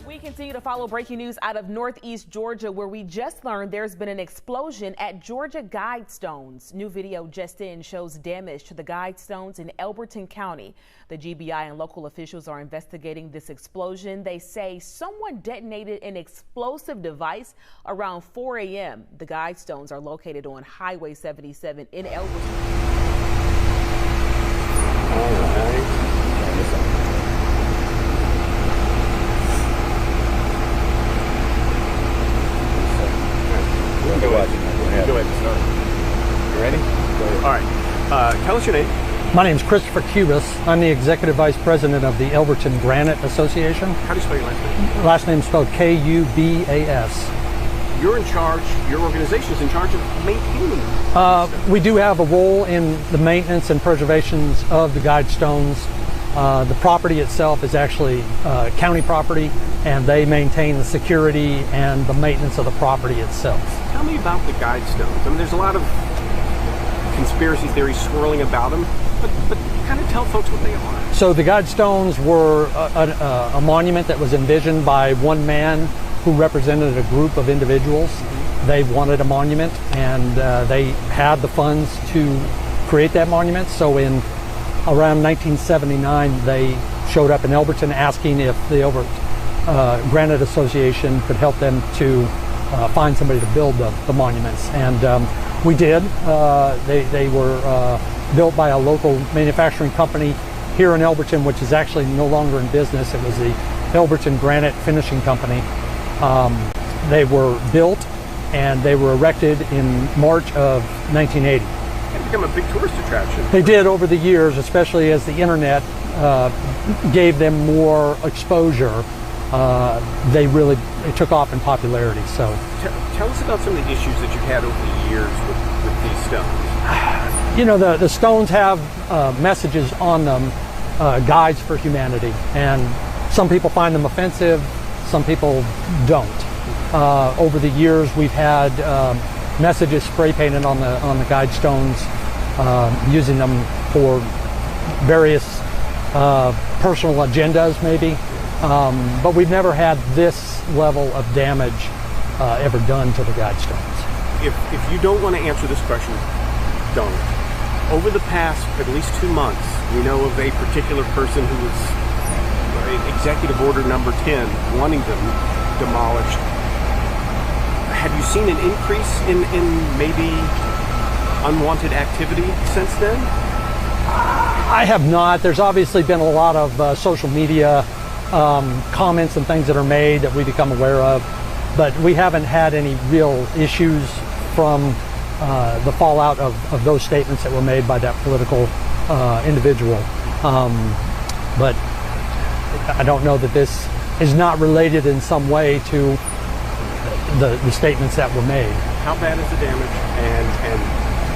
We continue to follow breaking news out of Northeast Georgia, where we just learned there's been an explosion at Georgia Guidestones. New video just in shows damage to the Guidestones in Elberton County. The GBI and local officials are investigating this explosion. They say someone detonated an explosive device around 4 a.m. The Guidestones are located on Highway 77 in Elberton. Go ahead and start. You ready? All right. Tell us your name. My name is Christopher Cubas. I'm the Executive Vice President of the Elberton Granite Association. How do you spell your last name? Last name is spelled K-U-B-A-S. You're in charge, your organization is in charge of maintaining. We do have a role in the maintenance and preservations of the Guidestones. The property itself is actually county property, and they maintain the security and the maintenance of the property itself. Tell me about the Guidestones. I mean, there's a lot of conspiracy theories swirling about them, but kind of tell folks what they are. So the Guidestones were a monument that was envisioned by one man who represented a group of individuals. They wanted a monument, and they had the funds to create that monument. So in around 1979, they showed up in Elberton asking if the Granite Association could help them to find somebody to build the monuments, and we did. They were built by a local manufacturing company here in Elberton, which is actually no longer in business. It was the Elberton Granite Finishing Company. They were built and they were erected in March of 1980. It's become a big tourist attraction. They did over the years, especially as the internet gave them more exposure. It took off in popularity. So, tell us about some of the issues that you've had over the years with these stones. You know, the stones have messages on them, guides for humanity, and some people find them offensive, some people don't. Over the years, we've had messages spray painted on the Guidestones, using them for various personal agendas, maybe. But we've never had this level of damage ever done to the Guidestones. If you don't want to answer this question, don't. Over the past at least 2 months, we know of a particular person who was Executive Order number 10, wanting them demolished. Have you seen an increase in maybe unwanted activity since then? I have not. There's obviously been a lot of social media comments and things that are made that we become aware of, but we haven't had any real issues from the fallout of those statements that were made by that political individual. But I don't know that this is not related in some way to the statements that were made. How bad is the damage, and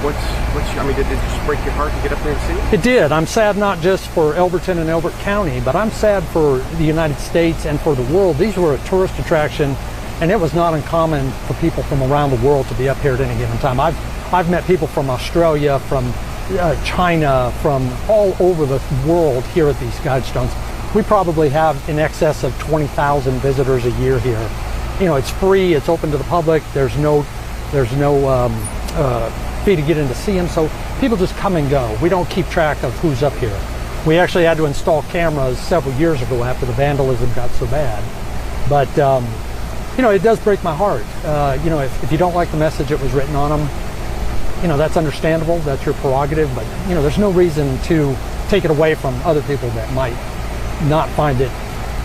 I mean, did it just break your heart to get up there and see it? It did. I'm sad not just for Elberton and Elbert County, but I'm sad for the United States and for the world. These were a tourist attraction, and it was not uncommon for people from around the world to be up here at any given time. I've met people from Australia, from China, from all over the world here at these Guidestones. We probably have in excess of 20,000 visitors a year here. it's free, it's open to the public. There's no fee to get in to see them, so people just come and go. We don't keep track of who's up here. We actually had to install cameras several years ago after the vandalism got so bad. But it does break my heart. If you don't like the message that was written on them, that's understandable. That's your prerogative. But there's no reason to take it away from other people that might not find it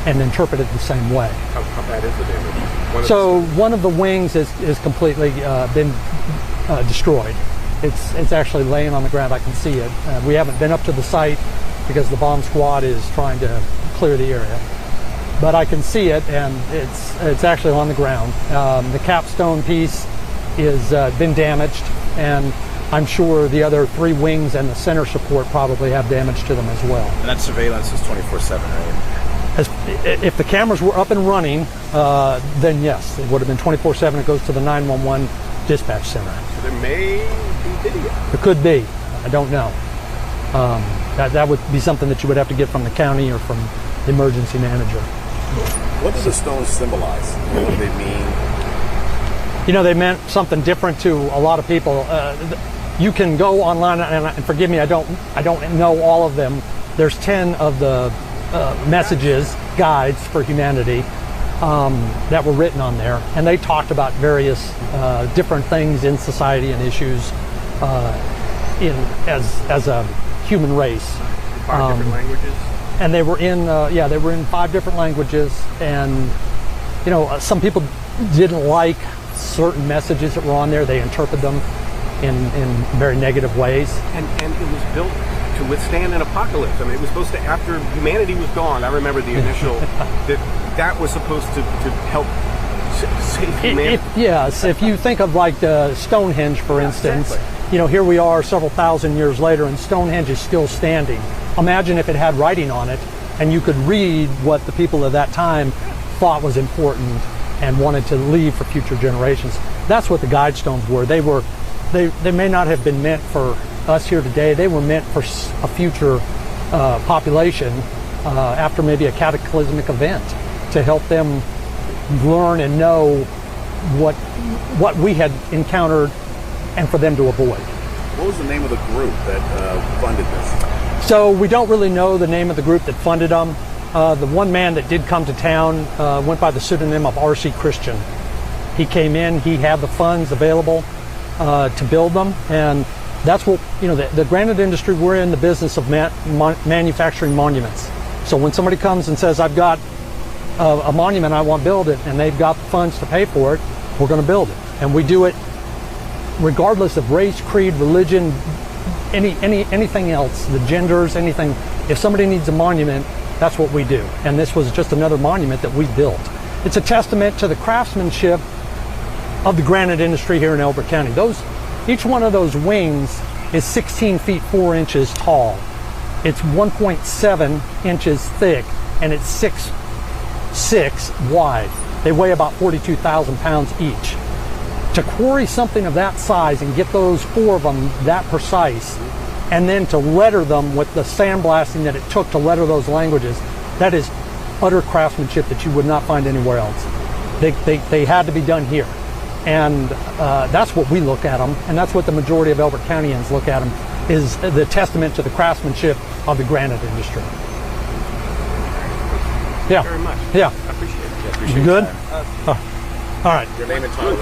and interpret it the same way. How bad is the damage? One of the wings is completely been destroyed. It's actually laying on the ground. I can see it. We haven't been up to the site because the bomb squad is trying to clear the area. But I can see it, and it's actually on the ground. The capstone piece is been damaged, and I'm sure the other 3 wings and the center support probably have damage to them as well. And that surveillance is 24/7, right? If the cameras were up and running, then yes, it would have been 24/7. It goes to the 911 dispatch center. So there may be video. It could be. I don't know. That would be something that you would have to get from the county or from the emergency manager. What do the stones symbolize? What do they mean? They meant something different to a lot of people. You can go online, and forgive me, I don't know all of them. There's 10 of the messages, guides for humanity, that were written on there, and they talked about various different things in society and issues as a human race. 5 different languages. And they were in 5 different languages, and some people didn't like certain messages that were on there. They interpreted them in very negative ways. And it was built to withstand an apocalypse. I mean, it was supposed to, after humanity was gone, I remember the initial, that was supposed to help save humanity. Yes, if you think of like Stonehenge, for instance, exactly. Here we are several thousand years later, and Stonehenge is still standing. Imagine if it had writing on it, and you could read what the people of that time thought was important and wanted to leave for future generations. That's what the guide stones were. They may not have been meant for us here today. They were meant for a future population after maybe a cataclysmic event, to help them learn and know what we had encountered and for them to avoid. What was the name of the group that funded this? So we don't really know the name of the group that funded them. The one man that did come to town went by the pseudonym of R.C. Christian. He came in, he had the funds available to build them, and that's what, the granite industry, we're in the business of manufacturing monuments. So when somebody comes and says, I've got a monument, I want to build it, and they've got the funds to pay for it, we're going to build it. And we do it regardless of race, creed, religion, anything else, the genders, anything. If somebody needs a monument, that's what we do. And this was just another monument that we built. It's a testament to the craftsmanship of the granite industry here in Elbert County. Each one of those wings is 16 feet 4 inches tall. It's 1.7 inches thick, and it's 6'6" wide. They weigh about 42,000 pounds each. To quarry something of that size and get those 4 of them that precise, and then to letter them with the sandblasting that it took to letter those languages, that is utter craftsmanship that you would not find anywhere else. They had to be done here. And that's what we look at them, and that's what the majority of Elbert Countyans look at them, is the testament to the craftsmanship of the granite industry. Thank you very much. Yeah. I appreciate it. Yeah, appreciate You good? your time. All right. Your name and title.